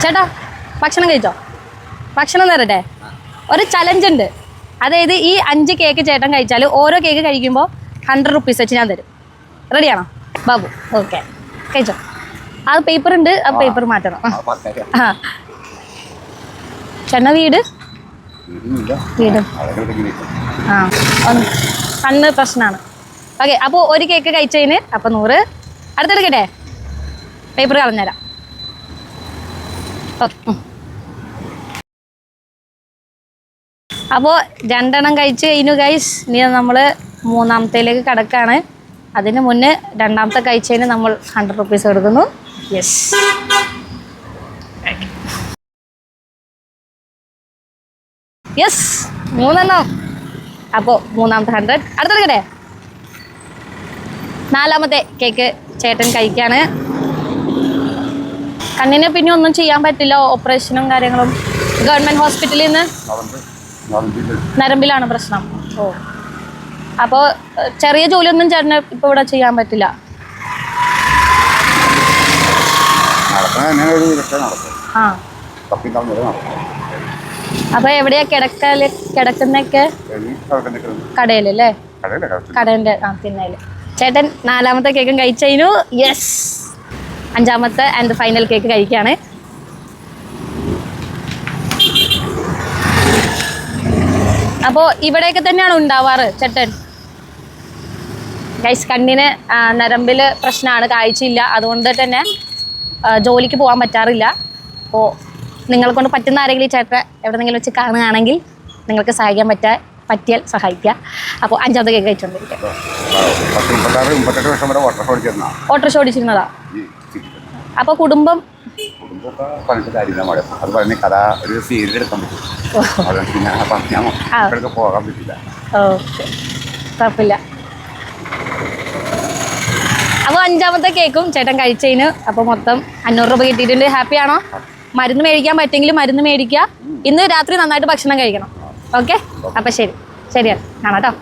ചേട്ടാ ഭക്ഷണം കഴിച്ചോ? ഭക്ഷണം തരട്ടെ? ഒരു ചലഞ്ച് ഉണ്ട്. അതായത് ഈ 5 കേക്ക് ചേട്ടൻ കഴിച്ചാൽ ഓരോ കേക്ക് കഴിക്കുമ്പോൾ 100 റുപ്പീസ് വെച്ച് ഞാൻ തരും. റെഡിയാണോ ബാബു? ഓക്കെ, കഴിച്ചോ. ആ പേപ്പർ ഉണ്ട്, ആ പേപ്പർ മാറ്റണം. ആ ചേട്ട വീട് ആ കണ്ണ് പ്രശ്നമാണ്. ഓക്കെ, അപ്പോൾ ഒരു കേക്ക് കഴിച്ചതിന് അപ്പം 100. അടുത്തെടുക്കട്ടെ? പേപ്പർ കളഞ്ഞുതരാം. അപ്പോൾ 2 എണ്ണം കഴിച്ച് കഴിഞ്ഞു ഗൈസ്. ഇനി നമ്മൾ 3ാമത്തേലേക്ക് കിടക്കുകയാണ്. അതിന് മുന്നേ 2ാമത്തെ കഴിച്ചതിന് നമ്മൾ 100 റുപ്പീസ് കൊടുക്കുന്നു. യെസ്, യെസ് 3 എണ്ണം. അപ്പോൾ 3ാമത്തെ 100. അടുത്തെടുക്കട്ടെ? 4ാമത്തെ കേക്ക് ചേട്ടൻ കഴിക്കാണ്. കണ്ണിന് പിന്നെ ഒന്നും ചെയ്യാൻ പറ്റില്ല, ഓപ്പറേഷനും കാര്യങ്ങളും. ഗവൺമെൻറ് ഹോസ്പിറ്റലിൽ നിന്ന് നരമ്പിലാണ് പ്രശ്നം. ഓ, അപ്പോൾ ചെറിയ ജോലിയൊന്നും ചേട്ടന് ഇപ്പോൾ ഇവിടെ ചെയ്യാൻ പറ്റില്ല. ആ, അപ്പോൾ എവിടെയാ കിടക്കുന്നൊക്കെ? കടയിലല്ലേ? കടേൻ്റെ തിന്നയില്. ചേട്ടൻ 4ാമത്തെ കേക്കും കഴിച്ചു. യെസ്, 5ാമത്തെ ആൻഡ് ഫൈനൽ കേക്ക് കഴിക്കുകയാണ്. അപ്പോൾ ഇവിടെയൊക്കെ തന്നെയാണ് ഉണ്ടാവാറ് ചേട്ടൻ. ഗൈസ്, കണ്ണിന് നരമ്പിൽ പ്രശ്നമാണ്, കാഴ്ചയില്ല. അതുകൊണ്ട് തന്നെ ജോലിക്ക് പോകാൻ പറ്റാറില്ല. അപ്പോൾ നിങ്ങളെ കൊണ്ട് പറ്റുന്ന ആരെങ്കിലും ഈ ചേട്ടൻ എവിടെയെങ്കിലും വെച്ച് കാണുകയാണെങ്കിൽ നിങ്ങൾക്ക് സഹായിക്കാൻ പറ്റിയാൽ സഹായിക്കുക. അപ്പോൾ 5ാമത്തെ കേക്ക് കഴിച്ചുകൊണ്ടിരിക്കുക. ഓട്ടോറിക്ഷ ഓടിച്ചിരുന്നതാ? അപ്പോൾ കുടുംബം ഓക്കെ, കുഴപ്പമില്ല. അപ്പോൾ 5ാമത്തെ കേക്കും ചേട്ടൻ കഴിച്ചതിന് അപ്പോൾ മൊത്തം 500 രൂപ കിട്ടിയിട്ടുണ്ട്. ഹാപ്പിയാണോ? മരുന്ന് മേടിക്കാൻ പറ്റുമെങ്കിൽ മരുന്ന് മേടിക്കുക. ഇന്ന് രാത്രി നന്നായിട്ട് ഭക്ഷണം കഴിക്കണം. ഓക്കെ, അപ്പോൾ ശരിയാണ്, കാണാം കേട്ടോ.